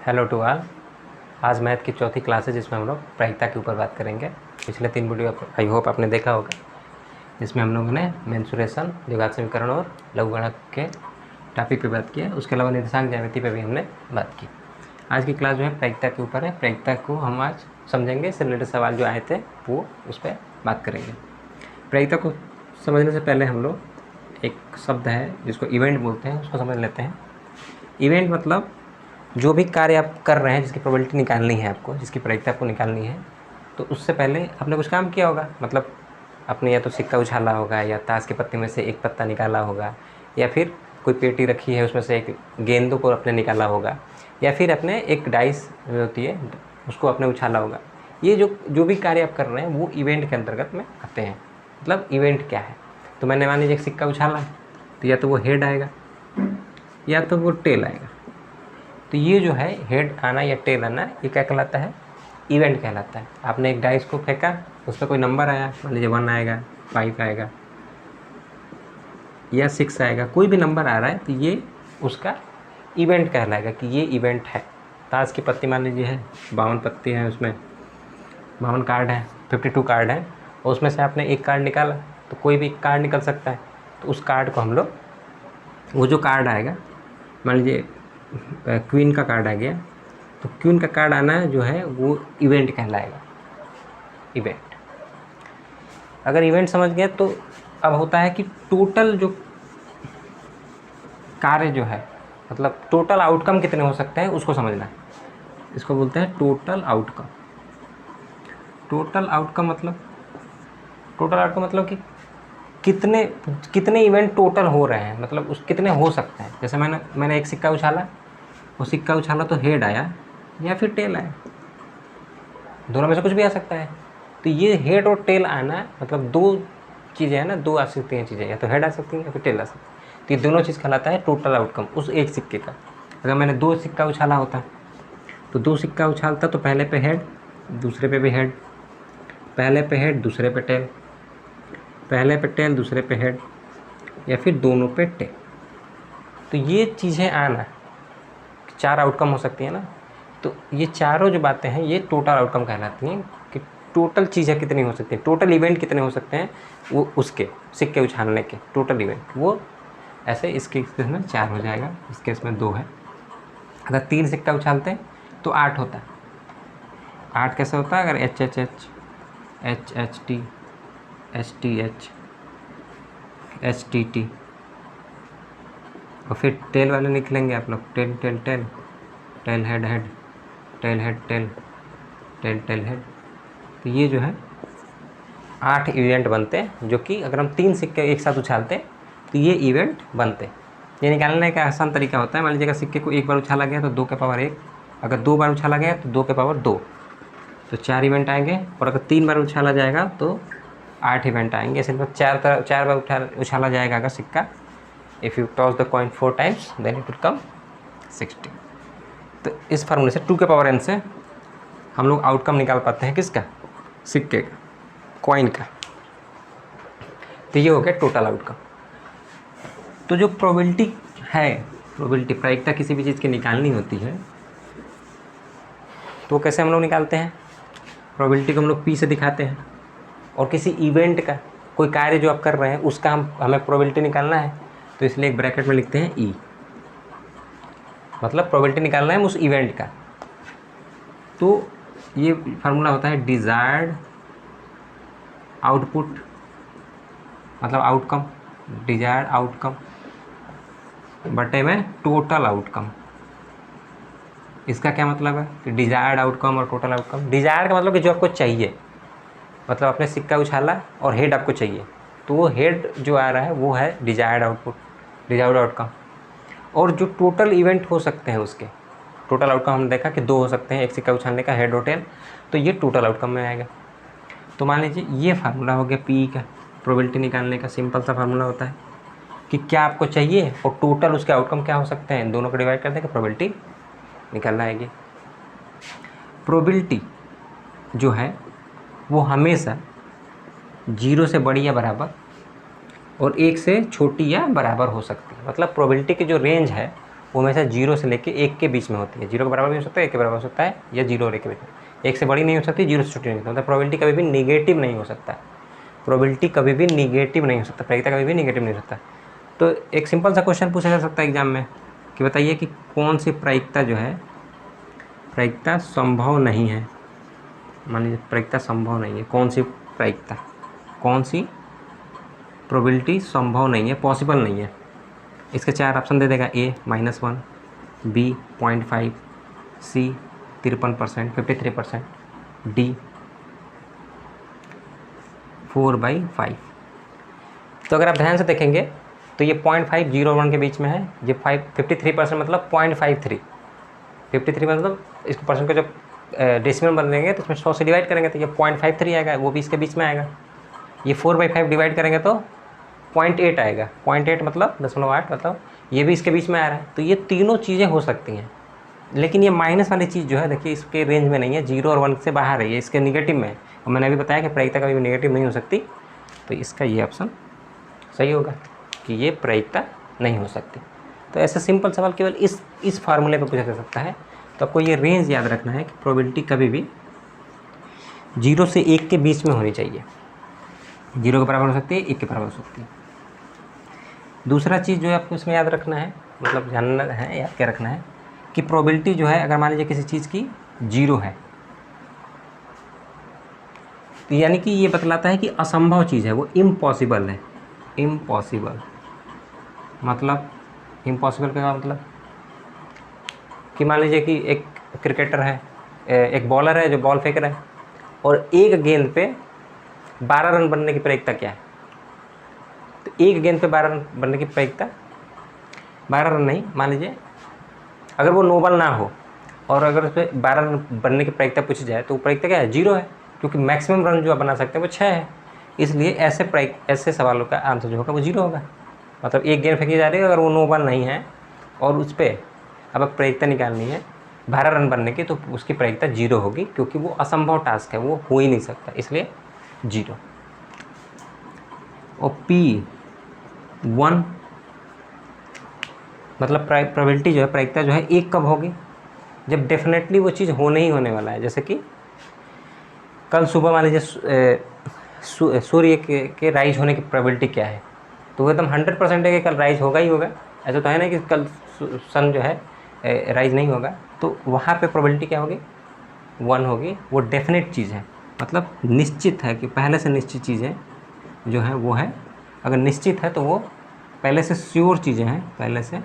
Hello to all. आज math की चौथी क्लास है जिसमें हम लोग प्रायिकता के ऊपर बात करेंगे। पिछले 3 वीडियो आई होप आपने देखा होगा, जिसमें हम लोगों ने मेंसुरेशन, द्विघात समीकरण और लघुगणक के टॉपिक पे बात किया। उसके अलावा निर्देशांक ज्यामिति पे भी हमने बात की। आज की क्लास जो है प्रायिकता के ऊपर है। प्रायिकता को हम आज समझेंगे, इससे रिलेटेड सवाल जो आए थे वो उस पर बात करेंगे। प्रायिकता को समझने से पहले हम लोग एक शब्द है जिसको इवेंट बोलते हैं, उसको समझ लेते हैं। इवेंट मतलब जो भी कार्य आप कर रहे हैं, जिसकी प्रोबेबिलिटी निकालनी है आपको, जिसकी प्रायिकता आपको निकालनी है, तो उससे पहले आपने कुछ काम किया होगा। मतलब आपने या तो सिक्का उछाला होगा, या ताश के पत्ते में से एक पत्ता निकाला होगा, या फिर कोई पेटी रखी है उसमें से एक गेंदों को आपने निकाला होगा, या फिर अपने एक डाइस जो होती है उसको आपने उछाला होगा। ये जो भी कार्य आप कर रहे हैं वो इवेंट के अंतर्गत में आते हैं। मतलब इवेंट क्या है, तो मैंने मान लीजिए एक सिक्का उछाला, तो या तो वो हेड आएगा या तो वो टेल आएगा। तो ये जो है हेड आना या टेल आना, ये क्या कहलाता है? इवेंट कहलाता है। आपने एक डाइस को फेंका, उस पर कोई नंबर आया, मान लीजिए 1 आएगा, 5 आएगा या 6 आएगा, कोई भी नंबर आ रहा है तो ये उसका इवेंट कहलाएगा कि ये इवेंट है। ताश की पत्ती मान लीजिए है 52 पत्ती है, उसमें 52 कार्ड है, 52 कार्ड है, और उसमें से आपने एक कार्ड निकाला, तो कोई भी कार्ड निकल सकता है। तो उस कार्ड को हम लोग, वो जो कार्ड आएगा, मान लीजिए क्वीन का कार्ड आ गया, तो क्वीन का कार्ड आना जो है वो इवेंट कहलाएगा। इवेंट, अगर इवेंट समझ गए तो अब होता है कि टोटल जो कार्य जो है, मतलब टोटल आउटकम कितने हो सकते हैं उसको समझना है। इसको बोलते हैं टोटल आउटकम। टोटल आउटकम मतलब कि कितने इवेंट टोटल हो रहे हैं, मतलब उस कितने हो सकते हैं। जैसे मैंने एक सिक्का उछाला, वो सिक्का उछाला तो हेड आया या फिर टेल आया, दोनों में से कुछ भी आ सकता है। तो ये हेड और टेल आना मतलब दो चीज़ें हैं ना, दो आ सकती हैं चीज़ें, या तो हेड आ सकती है या फिर टेल आ सकती है। तो ये दोनों चीज़ कहलाता है टोटल आउटकम उस एक सिक्के का। अगर मैंने 2 सिक्का उछाला होता तो 2 सिक्का उछालता तो पहले पे हेड, दूसरे पे भी हेड, पहले पे हेड दूसरे पे टेल, पहले पे टेल दूसरे पे हेड, या फिर दोनों पे टेल। तो ये चीज़ें आना, 4 आउटकम हो सकती है ना। तो ये चारों जो बातें हैं ये टोटल आउटकम कहलाती हैं कि टोटल चीज़ें कितनी हो सकती हैं, टोटल इवेंट कितने हो सकते हैं, वो उसके सिक्के उछालने के टोटल इवेंट। वो ऐसे इस केस में 4 हो जाएगा, इस केस में 2 है। अगर 3 सिक्का उछालते हैं तो 8 होता है। 8 कैसे होता है? अगर H H H, H H T, H T H, H T T, और फिर टेल वाले निकलेंगे आप लोग, tail tail tail, tail head head, tail head tail, tail tail head. तो ये जो है 8 इवेंट बनते हैं, जो कि अगर हम 3 सिक्के एक साथ उछालते हैं तो ये इवेंट बनते हैं। ये निकालने का आसान तरीका होता है, मान लीजिए अगर सिक्के को एक बार उछाला गया तो 2 के पावर 1, अगर 2 बार उछाला गया तो 2 के पावर 2, तो 4 इवेंट आएंगे। और अगर 3 बार उछाला जाएगा तो 8 इवेंट आएंगे। सिर्फ 4 बार उछाला जाएगा अगर सिक्का, if you toss the coin 4 times then it will come 60। तो इस फार्मूले से 2 के पावर n से हम लोग आउटकम निकाल पाते हैं किसका? सिक्के का, कॉइन का। तो ये हो गया टोटल आउटकम। तो जो प्रोबेबिलिटी है, प्रोबेबिलिटी प्रायिकता किसी भी चीज़ की निकालनी होती है, तो कैसे हम लोग निकालते हैं? प्रोबेबिलिटी को हम लोग P से दिखाते हैं, और किसी इवेंट का, कोई कार्य जो आप कर रहे हैं उसका हमें प्रोबेबिलिटी निकालना है, तो इसलिए एक ब्रैकेट में लिखते हैं E, मतलब प्रोबेबिलिटी निकालना है उस इवेंट का। तो ये फार्मूला होता है डिजायर्ड आउटपुट, मतलब आउटकम, डिजायर्ड आउटकम बटे में टोटल आउटकम। इसका क्या मतलब है कि डिजायर्ड आउटकम और टोटल आउटकम। डिजायर्ड का मतलब कि जो आपको चाहिए, मतलब आपने सिक्का उछाला और हेड आपको चाहिए, तो वो हेड जो आ रहा है वो है डिजायर्ड आउटपुट, डिजायर्ड आउटकम। और जो टोटल इवेंट हो सकते हैं उसके टोटल आउटकम हमने देखा कि 2 हो सकते हैं, एक सिक्का उछालने का, हेड और टेल, तो ये टोटल आउटकम में आएगा। तो मान लीजिए ये फार्मूला हो गया P का, प्रोबेबिलिटी निकालने का सिंपल सा फार्मूला होता है कि क्या आपको चाहिए और टोटल उसके आउटकम क्या हो सकते हैं, दोनों को डिवाइड कर देंगे, प्रोबेबिलिटी निकलना आएगी। प्रोबेबिलिटी जो है वो हमेशा 0 से बड़ी या बराबर और 1 से छोटी या बराबर हो सकती है। मतलब प्रोबेबिलिटी की जो रेंज है वो हमेशा 0 से लेके 1 के बीच में होती है। 0 के बराबर भी हो सकता है, 1 के बराबर हो सकता है, या 0 और 1 के बीच में। 1 से बड़ी नहीं हो सकती, 0 से छोटी नहीं हो सकती। मतलब प्रोबेबिलिटी कभी भी निगेटिव नहीं हो सकता, प्रोबेबिलिटी कभी भी निगेटिव नहीं हो सकता, प्रायिकता कभी भी निगेटिव नहीं हो सकता। तो एक सिंपल सा क्वेश्चन पूछा जा सकता है एग्जाम में कि बताइए कि कौन सी प्रायिकता जो है, प्रायिकता संभव नहीं है। मान लीजिए प्रायिकता संभव नहीं है, कौन सी प्रायिकता, कौन सी प्रोबेबिलिटी संभव नहीं है, पॉसिबल नहीं है। इसके 4 ऑप्शन दे देगा, A -1, B 0.5, C 53%, 53%, D 4/5। तो अगर आप ध्यान से देखेंगे तो ये 0.5 0 और 1 के बीच में है, ये 53% मतलब 0.53, 53 मतलब इसको परसेंट का जब डेसिमल बनेंगे तो इसमें 100 से डिवाइड करेंगे तो ये 0.53 आएगा, वो भी इसके बीच में आएगा। ये 4/5 डिवाइड करेंगे तो 0.8 आएगा, 0.8 मतलब 0.8 मतलब ये भी इसके बीच में आ रहा है। तो ये तीनों चीज़ें हो सकती हैं, लेकिन ये माइनस वाली चीज़ जो है देखिए इसके रेंज में नहीं है, 0 और 1 से बाहर है, ये इसके निगेटिव में है। और मैंने अभी बताया कि प्रायिकता कभी भी निगेटिव नहीं हो सकती, तो इसका ये ऑप्शन सही होगा कि ये प्रायिकता नहीं हो सकती। तो ऐसा सिंपल सवाल केवल इस फार्मूले पर पूछा जा सकता है। तो आपको ये रेंज याद रखना है कि प्रोबेबिलिटी कभी भी 0 से 1 के बीच में होनी चाहिए, 0 के बराबर हो सकती है, 1 के बराबर हो सकती है। दूसरा चीज़ जो है आपको इसमें याद रखना है, मतलब जानना है, याद क्या रखना है कि प्रोबेबिलिटी जो है अगर मान लीजिए किसी चीज़ की 0 है तो यानी कि ये बतलाता है कि असंभव चीज़ है, वो इम्पॉसिबल है। इम्पॉसिबल मतलब, इम्पॉसिबल का मतलब कि मान लीजिए कि एक क्रिकेटर है, एक बॉलर है जो बॉल फेंक रहा है और एक गेंद पे 12 रन बनने की प्रायिकता क्या है। तो एक गेंद पे 12 रन बनने की प्रायिकता, 12 रन नहीं, मान लीजिए अगर वो नो बॉल ना हो और अगर उस पर 12 रन बनने की प्रायिकता पूछी जाए तो वो प्रायिकता क्या है, 0 है, क्योंकि मैक्सिमम रन जो आप बना सकते हैं वो 6 है। इसलिए ऐसे सवालों का आंसर जो होगा वो 0 होगा। मतलब एक गेंद फेंकी जा रही है, अगर वो नो बॉल नहीं है और उस पर अब प्रायिकता निकालनी है 12 रन बनने की, तो उसकी प्रायिकता 0 होगी, क्योंकि वो असंभव टास्क है, वो हो ही नहीं सकता, इसलिए 0। और P1 मतलब प्रोबेबिलिटी जो है, प्रायिकता जो है 1 कब होगी, जब डेफिनेटली वो चीज़ होने ही होने वाला है। जैसे कि कल सुबह मान लीजिए सूर्य के राइज होने की प्रोबेबिलिटी क्या है, तो वो एकदम 100% है कि कल राइज होगा ही होगा। ऐसा तो है ना कि कल सन जो है राइज नहीं होगा, तो वहाँ पे प्रोबेबिलिटी क्या होगी, 1 होगी। वो डेफिनेट चीज़ है, मतलब निश्चित है कि पहले से निश्चित चीज़ें जो है वो है। अगर निश्चित है तो वो पहले से श्योर चीज़ें हैं, पहले से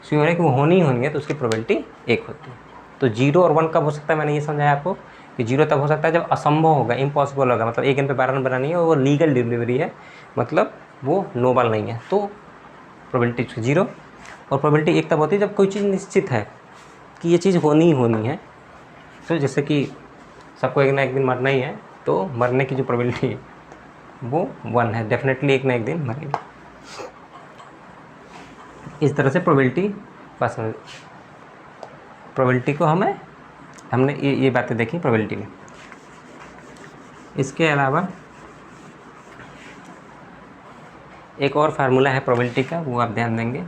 श्योर है कि वो होनी ही होनी है, तो उसकी प्रोबेबिलिटी 1 होती है। तो 0 और 1 कब हो सकता है, मैंने ये समझाया आपको कि 0 तब हो सकता है जब असंभव होगा, इम्पॉसिबल होगा, मतलब एक गेंद पे 12 रन बनानी है और वो लीगल डिलीवरी है, मतलब वो नो बॉल नहीं है, तो प्रोबेबिलिटी 0। और प्रोबेबिलिटी 1 तब होती है जब कोई चीज़ निश्चित है कि ये चीज़ होनी ही होनी है। तो जैसे कि सबको एक ना एक दिन मरना ही है, तो मरने की जो प्रोबेबिलिटी है वो 1 है, डेफिनेटली एक ना एक दिन मरेंगे। इस तरह से प्रोबेबिलिटी, बस प्रोबेबिलिटी को हमने ये बातें देखी प्रोबेबिलिटी में। इसके अलावा एक और फार्मूला है प्रोबेबिलिटी का, वो आप ध्यान देंगे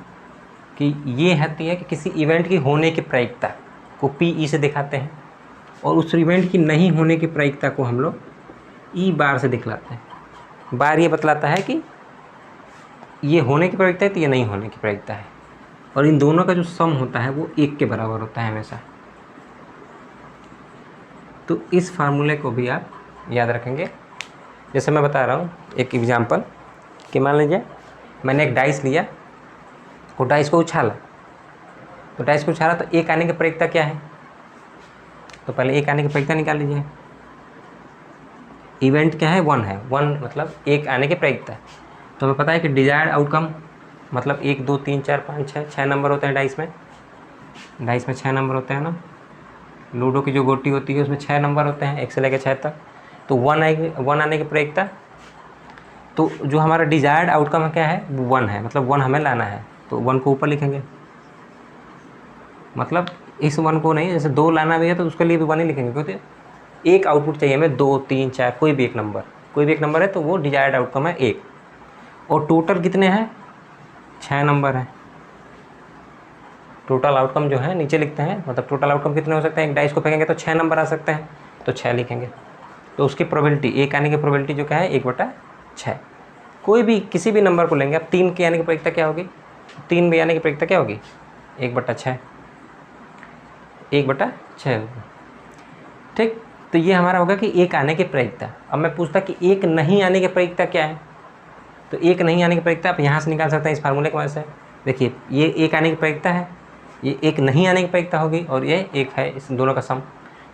कि ये होती है कि किसी इवेंट की होने की प्रायिकता को PE से दिखाते हैं और उस इवेंट की नहीं होने की प्रायिकता को हम लोग E बार से दिखलाते हैं। बार ये बतलाता है कि ये होने की प्रायिकता है तो ये नहीं होने की प्रायिकता है, और इन दोनों का जो सम होता है वो 1 के बराबर होता है हमेशा। तो इस फार्मूले को भी आप याद रखेंगे। जैसे मैं बता रहा हूँ एक एग्जांपल कि मान लीजिए मैंने एक डाइस लिया और डाइस को उछाला, तो डाइस को उछाला तो 1 आने की प्रायिकता क्या है, तो पहले 1 आने की प्रायिकता निकाल लीजिए। इवेंट क्या है, 1 है, 1 मतलब 1 आने की प्रायिकता। तो हमें पता है कि डिजायर्ड आउटकम मतलब 1 2 3 4 5 6 नंबर होते हैं डाइस में। डाइस में 6 नंबर होते हैं ना, लूडो की जो गोटी होती है उसमें 6 नंबर होते हैं, 1 से लेकर 6 तक। तो 1 आने की प्रायिकता, तो जो हमारा डिजायर्ड आउटकम है क्या है, वो 1 है, मतलब 1 हमें लाना है, तो 1 को ऊपर लिखेंगे। मतलब इस 1 को नहीं, जैसे 2 लाना भी है तो उसके लिए भी 1 ही लिखेंगे, क्योंकि एक आउटपुट चाहिए हमें, 2 3 4 कोई भी एक नंबर है, तो वो डिजायर्ड आउटकम है 1। और टोटल कितने हैं, 6 नंबर हैं, टोटल आउटकम जो है नीचे लिखते हैं, मतलब टोटल आउटकम कितने हो सकते हैं, एक डाइस को फेंकेंगे तो 6 नंबर आ सकते हैं, तो 6 लिखेंगे। तो उसकी प्रोबेबिलिटी, एक आने की प्रोबेबिलिटी जो क्या है 1/6। कोई भी किसी भी नंबर को लेंगे, अब 3 के आने की प्रायिकता क्या होगी, 3 भी आने की प्रायिकता क्या होगी 1/6, 1/6 होगी। ठीक, तो ये हमारा होगा कि एक आने की प्रायिकता। अब मैं पूछता कि एक नहीं आने की प्रायिकता क्या है, तो एक नहीं आने की प्रायिकता आप यहाँ से निकाल सकते हैं इस फार्मूले की मदद से। देखिए ये एक आने की प्रायिकता है, ये एक नहीं आने की प्रायिकता होगी, और ये एक है, इस दोनों का सम।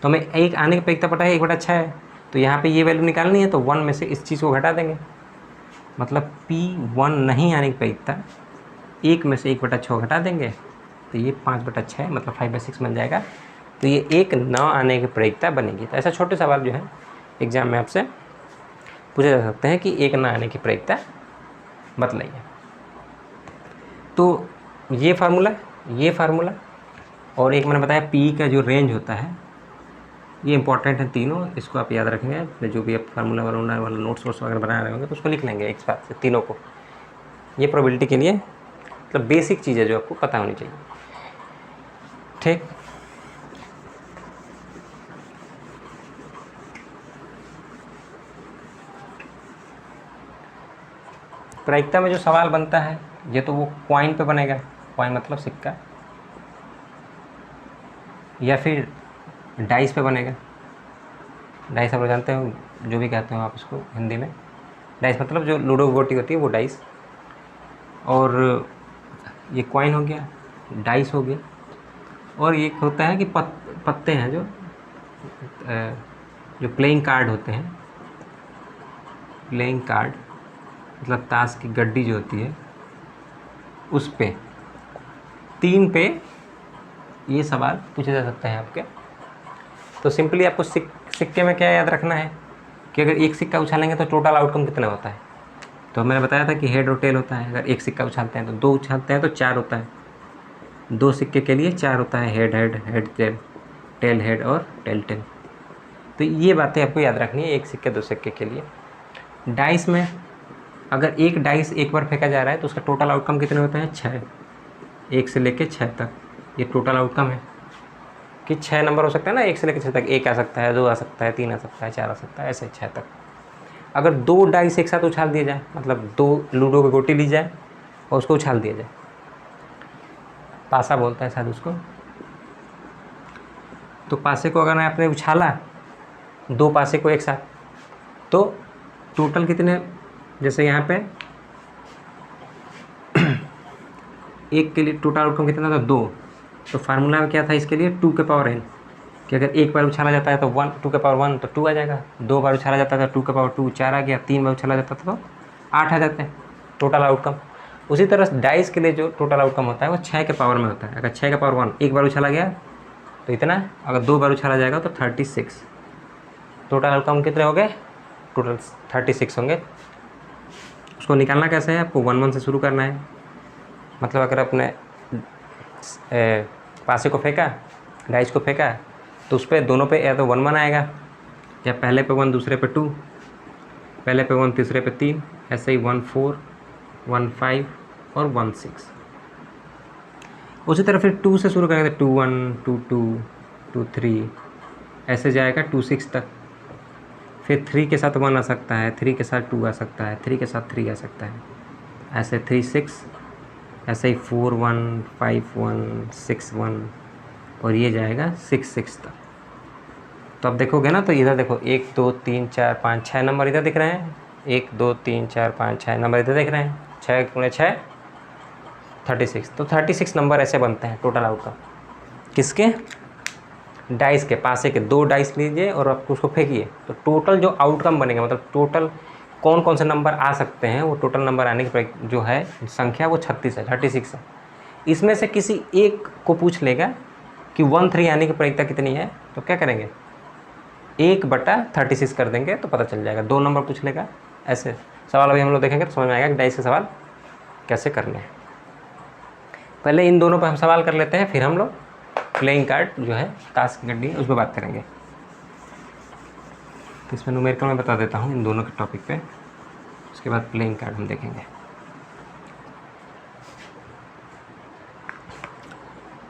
तो हमें एक आने की प्रायिकता पता है 1/6 है, तो यहाँ पे ये वैल्यू निकालनी है, तो 1 में से इस चीज़ को घटा देंगे, मतलब P1 नहीं आने की प्रायिकता 1 में से 1/6 घटा देंगे, तो ये 5/6 मतलब 5/6 बन जाएगा। तो ये एक न आने की प्रायिकता बनेगी। तो ऐसा छोटे सवाल जो है एग्जाम में आपसे पूछे जा सकते हैं कि एक न आने की प्रायिकता बतलाइए। तो ये फार्मूला और एक मैंने बताया पी का जो रेंज होता है, ये इंपॉर्टेंट है तीनों, इसको आप याद रखेंगे। जो भी आप फार्मूला वाला नोट्स वोट्स वगैरह बना रहे होंगे तो उसको लिख लेंगे एक साथ से तीनों को। ये प्रोबेबिलिटी के लिए मतलब बेसिक चीज़ है जो आपको पता होनी चाहिए। ठीक, प्रायिकता में जो सवाल बनता है ये तो वो कॉइन पे बनेगा, कॉइन मतलब सिक्का, या फिर डाइस पे बनेगा। डाइस आप लोग जानते हो, जो भी कहते हो आप उसको हिंदी में, डाइस मतलब जो लूडो गोटी होती है वो डाइस, और ये कॉइन हो गया, डाइस हो गया, और ये होता है कि पत्ते हैं जो प्लेइंग कार्ड होते हैं, प्लेइंग कार्ड मतलब ताश की गड्डी जो होती है उस पे 3 पे ये सवाल पूछे जा सकते हैं आपके। तो सिंपली आपको सिक्के में क्या याद रखना है कि अगर एक सिक्का उछालेंगे तो टोटल आउटकम कितना होता है। तो मैंने बताया था कि हेड और टेल होता है, अगर एक सिक्का उछालते हैं तो 2 उछालते हैं तो 4 होता है, 2 सिक्के के लिए 4 होता है, head head head tail, tail head और टेल टेल। तो ये बातें आपको याद रखनी है एक सिक्के 2 सिक्के के लिए। डाइस में अगर एक डाइस एक बार फेंका जा रहा है तो उसका टोटल आउटकम कितने होते हैं 6, 1 से लेके 6 तक, ये टोटल आउटकम है कि 6 नंबर हो सकता है ना, 1 से लेकर 6 तक, 1 आ सकता है, 2 आ सकता है, 3 आ सकता है, 4 आ सकता है, ऐसे 6 तक। अगर 2 डाइस एक साथ उछाल दिया जाए, मतलब 2 लूडो की गोटी ली जाए और उसको उछाल दिया जाए, पासा बोलता है शायद उसको, तो पासे को अगर आपने उछाला 2 पासे को एक साथ, तो टोटल कितने, जैसे यहाँ पे एक के लिए टोटल आउटकम कितना था 2, तो फार्मूला में क्या था इसके लिए 2 के पावर n, कि अगर एक बार उछाला जाता है तो 2 के पावर 1 तो 2 आ जाएगा, 2 बार उछाला जाता था 2 के पावर 2 4 आ गया, 3 बार उछाला जाता था तो 8 आ जाते हैं टोटल आउटकम। उसी तरह डाइस के लिए जो टोटल आउटकम होता है वो 6 के पावर में होता है। अगर 6 के पावर 1 एक बार उछाला गया तो इतना, अगर 2 बार उछाला जाएगा तो 36, टोटल आउटकम कितने हो गए, टोटल 36 होंगे। उसको निकालना कैसे है, आपको 1 1 से शुरू करना है। मतलब अगर अपने पासे को फेंका, डाइस को फेंका, तो उस पर दोनों पे या तो 1 1 आएगा, या पहले पे 1 दूसरे पे 2, पहले पे 1 तीसरे पे 3, ऐसे ही 1 4 1 5 और 1 6। उसी तरह फिर 2 से शुरू करेंगे, 2 1 2 2 2 3 ऐसे जाएगा 2 6 तक। फिर 3 के साथ 1 आ सकता है, 3 के साथ 2 आ सकता है, 3 के साथ 3 आ सकता है, ऐसे 3 6, ऐसे ही 4 1 5 1 6 1, और ये जाएगा 6 6 तक। तो अब देखोगे ना, तो इधर देखो 1 2 3 4 5 6 नंबर इधर दिख रहे हैं, 1 2 3 4 5 6 नंबर इधर दिख रहे हैं, 6 × 6 36। तो 36 नंबर ऐसे बनते हैं टोटल आउटकम किसके, डाइस के, पासे के 2 डाइस लीजिए और आप उसको फेंकिए, तो टोटल जो आउटकम बनेगा, मतलब टोटल कौन कौन से नंबर आ सकते हैं, वो टोटल नंबर आने की जो है संख्या वो 36 है, 36 है। इसमें से किसी एक को पूछ लेगा कि 1 3 आने की प्रायिकता कितनी है, तो क्या करेंगे 1/36 कर देंगे तो पता चल जाएगा। 2 नंबर पूछ लेगा, ऐसे सवाल अभी हम लोग देखेंगे तो समझ में आएगा कि डाइस के सवाल कैसे करने हैं। पहले इन दोनों पर हम सवाल कर लेते हैं, फिर हम लोग प्लेइंग कार्ड जो है ताश की गड्डी उस पर बात करेंगे। तो इसमें न्यूमेरिकल में बता देता हूँ इन दोनों के टॉपिक पे, उसके बाद प्लेइंग कार्ड हम देखेंगे।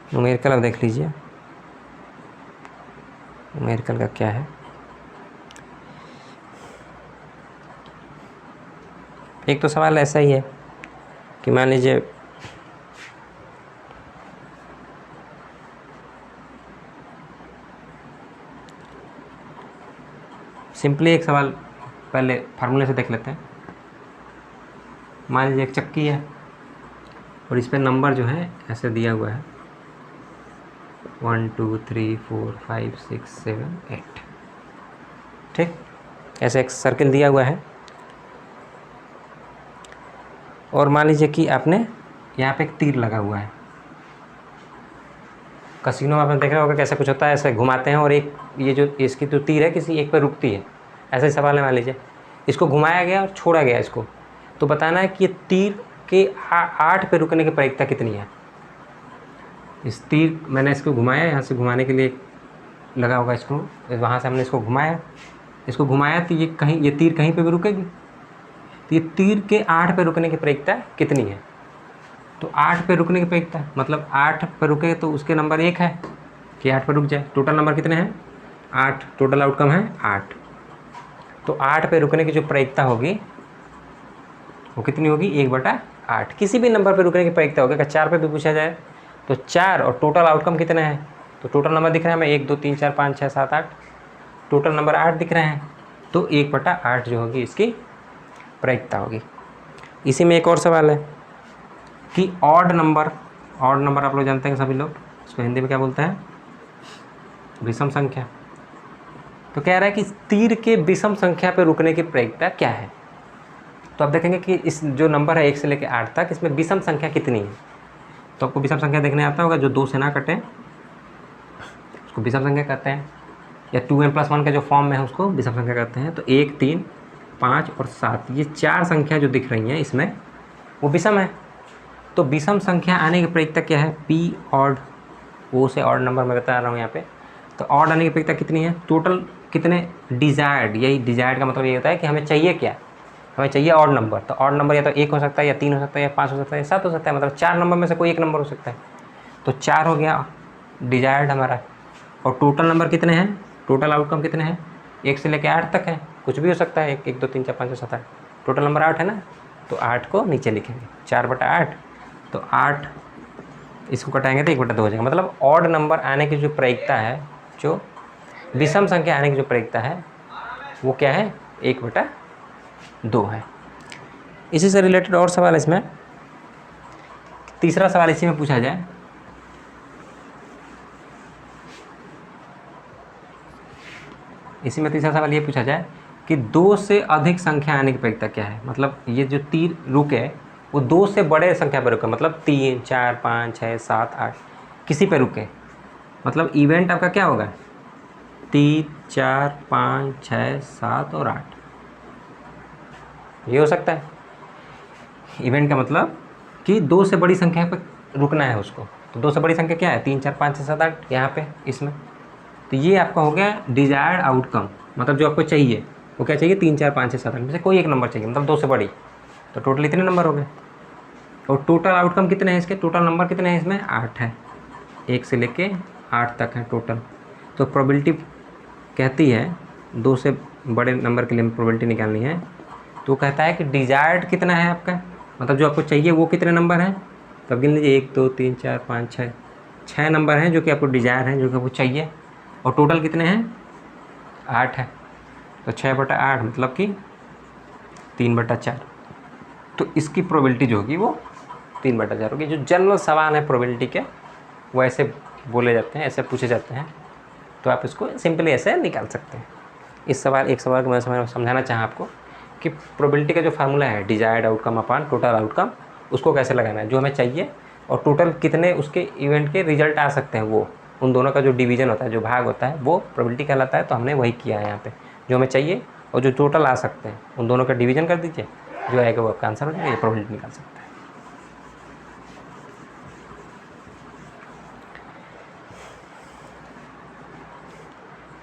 न्यूमेरिकल अब देख लीजिए, न्यूमेरिकल का क्या है। एक तो सवाल ऐसा ही है कि मान लीजिए सिंपली एक सवाल पहले फार्मूले से देख लेते हैं। मान लीजिए एक चक्की है और इस पर नंबर जो है ऐसे दिया हुआ है 1 2 3 4 5 6 7 8, ठीक, ऐसे एक सर्किल दिया हुआ है। और मान लीजिए कि आपने यहाँ पे एक तीर लगा हुआ है। कसिनो में आपने देखा होगा कैसे कुछ होता है, ऐसे घुमाते हैं और एक ये जो इसकी जो तीर है किसी एक पे रुकती है, ऐसा ही सवाल है। मान लीजिए इसको घुमाया गया और छोड़ा गया इसको, तो बताना है कि ये तीर के 8 पे रुकने की प्रायिकता कितनी है। इस तीर मैंने इसको घुमाया, यहाँ से घुमाने के लिए लगा होगा इसको, वहाँ से हमने इसको घुमाया तो ये कहीं, ये तीर कहीं पे भी रुकेगी। तो ये तीर के 8 पे रुकने की प्रायिकता कितनी है। तो 8 पे रुकने की प्रायिकता मतलब 8 पे रुके तो उसके नंबर 1 है कि 8 पे रुक जाए। टोटल नंबर कितने हैं 8, टोटल आउटकम है 8। तो 8 पे रुकने की जो प्रायिकता होगी वो कितनी होगी 1/8। किसी भी नंबर पे रुकने की प्रायिकता होगी। अगर 4 पे भी पूछा जाए तो 4 और टोटल आउटकम कितने हैं, तो टोटल नंबर दिख रहा है हमें 1 2 3 4 5 6 7 8, टोटल नंबर 8 दिख रहे हैं। तो 1/8 जो होगी इसकी प्रायिकता होगी। इसी में एक और सवाल है कि ऑड नंबर आप लोग जानते हैं सभी लोग, इसको हिंदी में क्या बोलते हैं, विषम संख्या। तो कह रहा है कि तीर के विषम संख्या पर रुकने की प्रायिकता क्या है। तो आप देखेंगे कि इस जो नंबर है 1 से लेकर 8 तक, इसमें विषम संख्या कितनी है। तो आपको विषम संख्या देखने आता होगा, जो 2 से ना कटे उसको विषम संख्या कहते हैं, या 2n+1 का जो फॉर्म में है उसको विषम संख्या कहते हैं। तो 1 3 5 और 7 ये 4 संख्या जो दिख रही हैं इसमें वो विषम है। तो विषम संख्या आने की प्रायिकता क्या है, पी ऑड, ओ से ऑड नंबर मैं बता रहा हूँ यहाँ पे। तो ऑड आने की प्रायिकता कितनी है, टोटल कितने डिजायर्ड, यही डिजायर्ड का मतलब ये होता है कि हमें चाहिए क्या, हमें चाहिए ऑड नंबर। तो ऑड नंबर या तो 1 हो सकता है, या 3 हो सकता है, या 5 हो सकता है, या 7 हो सकता है, मतलब 4 नंबर में से कोई एक नंबर हो सकता है। तो 4 हो गया डिजायर्ड हमारा। और टोटल नंबर कितने हैं, टोटल आउटकम कितने हैं 1 से लेकर 8 तक है, कुछ भी हो सकता है, 1 2 3 4 5 6 7 8, टोटल नंबर 8 है ना। तो 8 को नीचे लिखेंगे 4/8। तो 8 इसको कटाएंगे तो 1/2 हो जाएगा। मतलब ऑड नंबर आने की जो प्रायिकता है, जो विषम संख्या आने की जो प्रायिकता है वो क्या है 1/2 है। इसी से रिलेटेड और सवाल इसमें, तीसरा सवाल इसी में पूछा जाए, इसी में तीसरा सवाल ये पूछा जाए कि 2 से अधिक संख्या आने की प्रायिकता क्या है। मतलब ये जो तीर रुके वो 2 से बड़े संख्या पर रुके, मतलब 3 4 5 6 7 8 किसी पे रुके, मतलब इवेंट आपका क्या होगा 3 4 5 6 7 और 8, ये हो सकता है। इवेंट का मतलब कि 2 से बड़ी संख्या पर रुकना है उसको। तो 2 से बड़ी संख्या क्या है 3 4 5 6 7 8 यहाँ पे इसमें। तो ये आपका हो गया डिजायर्ड आउटकम, मतलब जो आपको चाहिए वो क्या चाहिए 3 4 5 6 7 8 में से कोई एक नंबर चाहिए, मतलब 2 से बड़ी। तो टोटल इतने नंबर हो गए। और टोटल आउटकम कितने हैं इसके, टोटल नंबर कितने हैं इसमें 8 है, 1 से लेके 8 तक है टोटल। तो प्रोबेबिलिटी कहती है 2 से बड़े नंबर के लिए प्रोबेबिलिटी निकालनी है। तो कहता है कि डिजायर्ड कितना है आपका, मतलब जो आपको चाहिए वो कितने नंबर हैं। तब गिन लीजिए 1 2 3 4 5 6, 6 नंबर हैं जो कि आपको डिजायर हैं, जो कि आपको चाहिए। और टोटल कितने हैं 8 है। तो 6/8 मतलब कि 3/4। तो इसकी प्रोबेबिलिटी जो होगी वो 3/4 होगी। जो जनरल सवाल है प्रोबेबिलिटी के वो ऐसे बोले जाते हैं, ऐसे पूछे जाते हैं। तो आप इसको सिंपली ऐसे निकाल सकते हैं। एक सवाल को मैं समझाना चाहा आपको कि प्रोबेबिलिटी का जो फार्मूला है डिजायर्ड आउटकम अपान टोटल आउटकम, उसको कैसे लगाना है, जो हमें चाहिए और टोटल कितने उसके इवेंट के रिजल्ट आ सकते हैं, वो उन दोनों का जो डिवीजन होता है, जो भाग होता है, वो प्रोबेबिलिटी कहलाता है। तो हमने वही किया है यहाँ पे, जो हमें चाहिए और जो टोटल आ सकते हैं उन दोनों का डिवीजन कर दीजिए, जो आएगा वो आपका आंसर हो जाएगा, ये प्रोबेबिलिटी निकाल सकते हैं।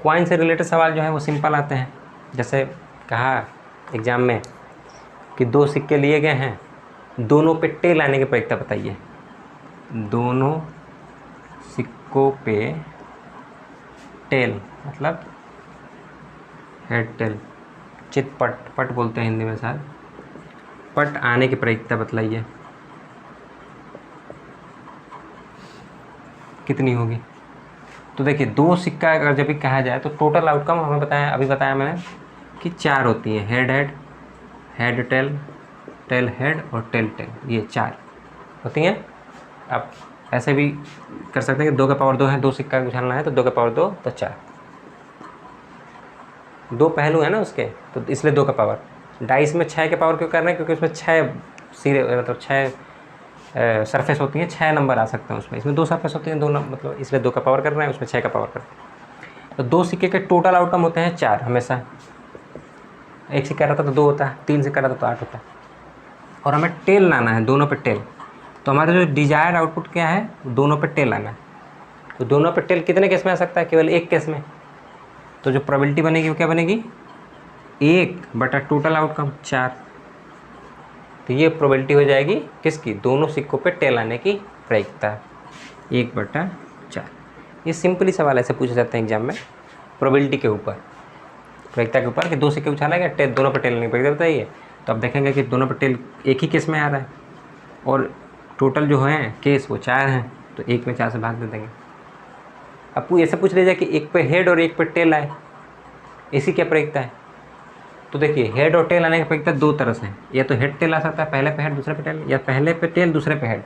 कॉइन से रिलेटेड सवाल जो है वो सिंपल आते हैं। जैसे कहा एग्जाम में कि 2 सिक्के लिए गए हैं, दोनों पे टेल आने की प्रायिकता बताइए। दोनों सिक्कों पे टेल मतलब हेड टेल, चितपट, पट बोलते हैं हिंदी में शायद, पट आने की प्रायिकता बतलाइए कितनी होगी। तो देखिए 2 सिक्का अगर जब भी कहा जाए तो टोटल आउटकम हमें बताया, अभी बताया मैंने कि 4 होती हैं, head head, head tail, tail head और टेल टेल, ये 4 होती हैं। आप ऐसे भी कर सकते हैं कि 2 का पावर 2 है, 2 सिक्का उछालना है तो 2 का पावर 2 तो 4, 2 पहलू है ना उसके, तो इसलिए 2 का पावर। डाइस में 6 के पावर क्यों कर रहे हैं, क्योंकि उसमें 6 सिरे मतलब 6 सरफेस होती हैं, 6 नंबर आ सकते हैं उसमें, इसमें 2 सरफेस होती हैं, 2 मतलब इसलिए 2 का पावर कर रहे हैं, उसमें 6 का पावर कर रहे हैं। तो 2 सिक्के के टोटल आउटकम होते हैं 4 हमेशा। 1 सिक्का रहता तो 2 होता है, 3 सिक्का रहता तो 8 होता है। और हमें टेल लाना है, दोनों पे टेल। तो हमारा जो डिजायर्ड आउटपुट क्या है, दोनों पे टेल आना है। तो दोनों पे टेल कितने केस में आ सकता है, केवल एक केस में। तो जो प्रोबेबिलिटी बनेगी वो क्या बनेगी, 1 बटा टोटल आउटकम 4। तो ये प्रोबेबिलिटी हो जाएगी किसकी, दोनों सिक्कों पे टेल आने की प्रायिकता 1/4। ये सिंपली सवाल ऐसे पूछे जाते हैं एग्जाम में, प्रोबेबिलिटी के ऊपर, प्रायिकता के ऊपर कि 2 सिक्के उछाला गया, टेल दोनों पे टेल आने की प्रायिकता बताइए। तो आप देखेंगे कि दोनों पे टेल एक ही केस में आ रहा है और टोटल जो है केस वो 4 हैं, तो 1 में 4 से भाग दे देंगे। अब ऐसे पूछ लीजिए कि एक पे हेड और एक पे टेल आए, इसी क्या प्रायिकता है। तो देखिए हेड और टेल आने की प्रायिकता 2 तरह से है, या तो हेड टेल आ सकता है, पहले पे हेड दूसरे पे टेल, या पहले पे टेल दूसरे पे हेड।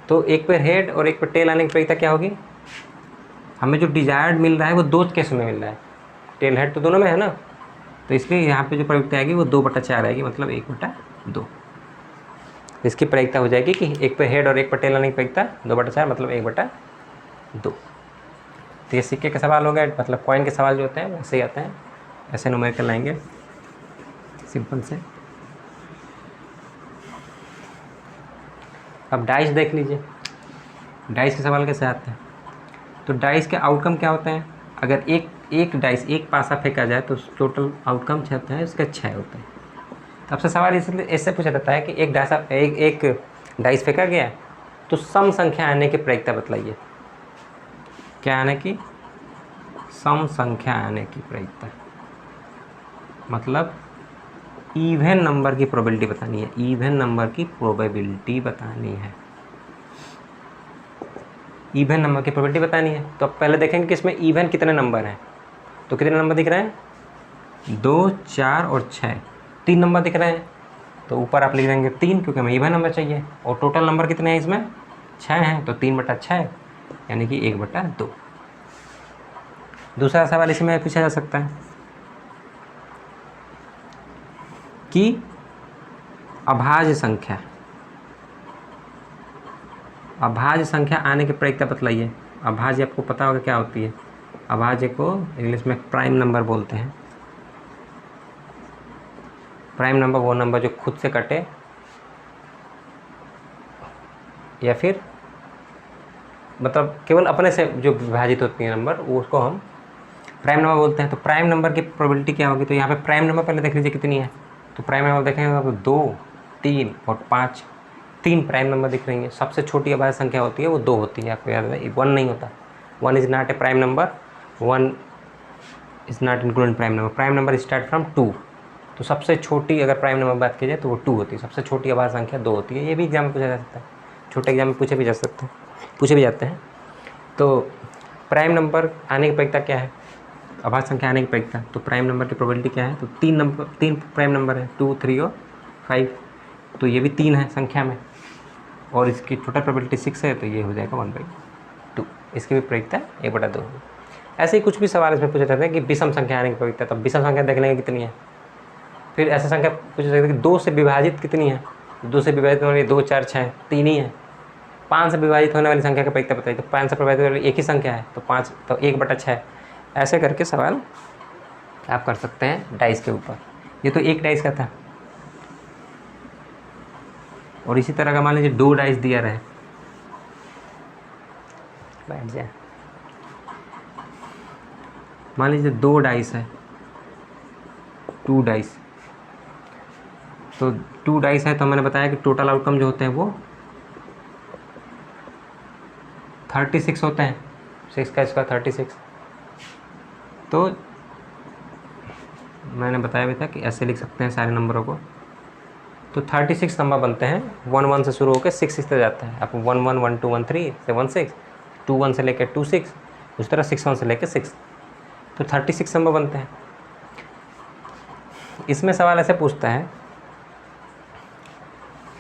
तो एक पे हेड और एक पे टेल आने की प्रायिकता क्या होगी, हमें जो डिजायर्ड मिल रहा है वो 2 केस में मिल रहा है, टेल हेड तो दोनों में है ना, तो इसलिए यहाँ पे जो प्रायिकता आएगी वो 2/4 आएगी, मतलब 1/2। इसकी प्रायिकता हो जाएगी कि एक पे हेड और एक पे टेल आने की प्रायिकता 2/4 मतलब 1/2। तो ये सिक्के के सवाल हो गए, मतलब कॉइन के सवाल जो होते हैं वैसे ही आते हैं, ऐसे न्यूमेरिकल लाएंगे सिंपल से। अब डाइस देख लीजिए, डाइस के सवाल कैसे आते हैं। तो डाइस के आउटकम क्या होते हैं, अगर एक डाइस एक पासा फेंका जाए तो टोटल आउटकम 6 होते हैं, उसके 6 होते हैं। तो आपसे सवाल इसलिए ऐसे पूछा जाता है कि एक डाइस फेंका गया तो सम संख्या आने की प्रायिकता बतलाइए, क्या आने की, सम संख्या आने की प्रायिकता, मतलब इवन नंबर की प्रोबेबिलिटी बतानी है, इवन नंबर की प्रोबेबिलिटी बतानी है, इवन नंबर की प्रोबेबिलिटी बतानी है। तो अब पहले देखेंगे कि इसमें इवन कितने नंबर हैं। तो कितने नंबर दिख रहे हैं, 2, 4 और 6, 3 नंबर दिख रहे हैं। तो ऊपर आप लिख देंगे 3, क्योंकि हमें इवन नंबर चाहिए, और टोटल नंबर कितने हैं इसमें, 6 हैं, तो 3/6 यानी कि 1/2। दूसरा सवाल इसी में पूछा जा सकता है कि अभाज्य संख्या, अभाज्य संख्या आने की प्रायिकता बतलाइए। अभाज्य आपको पता होगा क्या होती है, अभाज्य को इंग्लिश में प्राइम नंबर बोलते हैं। प्राइम नंबर वो नंबर जो खुद से कटे या फिर मतलब केवल अपने से जो विभाजित होती है नंबर, वो उसको हम प्राइम नंबर बोलते हैं। तो प्राइम नंबर की प्रोबेबिलिटी क्या होगी, तो यहाँ पे प्राइम नंबर पहले देख लीजिए कितनी है। तो प्राइम नंबर देखेंगे आपको 2, 3 और 5, 3 प्राइम नंबर दिख रही है। सबसे छोटी अभाज्य संख्या होती है वो 2 होती है, आपको याद है, 1 नहीं होता, 1 is not a prime number, 1 is not included prime number, prime number start from 2। तो सबसे छोटी अगर प्राइम नंबर बात की जाए तो वो 2 होती है, सबसे छोटी अभाज्य संख्या 2 होती है। ये भी एग्जाम में पूछा जा सकता है, छोटे एग्जाम में पूछे भी जाते हैं। तो प्राइम नंबर आने की प्रायिकता क्या है, अभाज्य संख्या आने की प्रायिकता, तो प्राइम नंबर की प्रोबेबिलिटी क्या है, तो 3 प्राइम नंबर है, 2, 3 और 5, तो ये भी 3 है संख्या में, और इसकी टोटल प्रोबेबिलिटी 6 है, तो ये हो जाएगा 1/2। इसकी भी प्रायिकता 1/2 होगी। ऐसे ही कुछ भी सवाल इसमें पूछे जाते हैं कि विषम संख्या आने की प्रायिकता, तो विषम संख्या देख लेंगे कितनी है। फिर ऐसा संख्या पूछा जाता है कि 2 से विभाजित कितनी है, 2 से विभाजित होने वाली 2, 4, 6, 3 ही है। 5 से विभाजित होने वाली संख्या की प्रायिकता बताइए, तो 5 से विभाजित होने वाली एक ही संख्या है, तो 5, तो 1/6। ऐसे करके सवाल आप कर सकते हैं डाइस के ऊपर। ये तो एक डाइस का था, और इसी तरह का मान लीजिए 2 डाइस दिया रहे, बैठ जाए, मान लीजिए 2 डाइस है, 2 डाइस, तो 2 डाइस है, तो मैंने बताया कि टोटल आउटकम जो होते हैं वो 36 होते हैं, 6 का स्क्वायर 36। तो मैंने बताया भी था कि ऐसे लिख सकते हैं सारे नंबरों को। तो 36 नंबर बनते हैं, 1 1 से शुरू होकर 6 6 तक जाता है। आप 1 1 1 2 1 3 से 1 6, 2 1 से लेकर 2 6, उस तरह 6 1 से लेकर 6, तो 36 नंबर बनते हैं। इसमें सवाल ऐसे पूछता है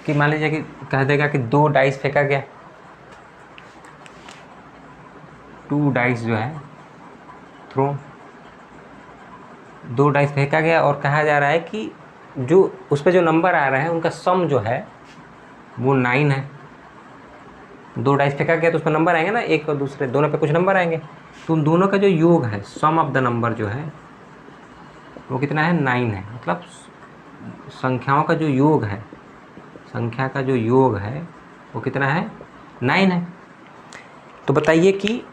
कि मान लीजिए कि कह देगा कि 2 डाइस फेंका गया, 2 डाइस जो है थ्रो, 2 डाइस फेंका गया और कहा जा रहा है कि जो उस पर जो नंबर आ रहे हैं उनका सम जो है वो 9 है। 2 डाइस फेंका गया तो उस पर नंबर आएंगे ना, एक और दूसरे दोनों पे कुछ नंबर आएंगे, तो उन दोनों का जो योग है, सम ऑफ द नंबर जो है वो कितना है, 9 है। मतलब संख्याओं का जो योग है, संख्या का जो योग है वो कितना है, 9 है। तो बताइए कि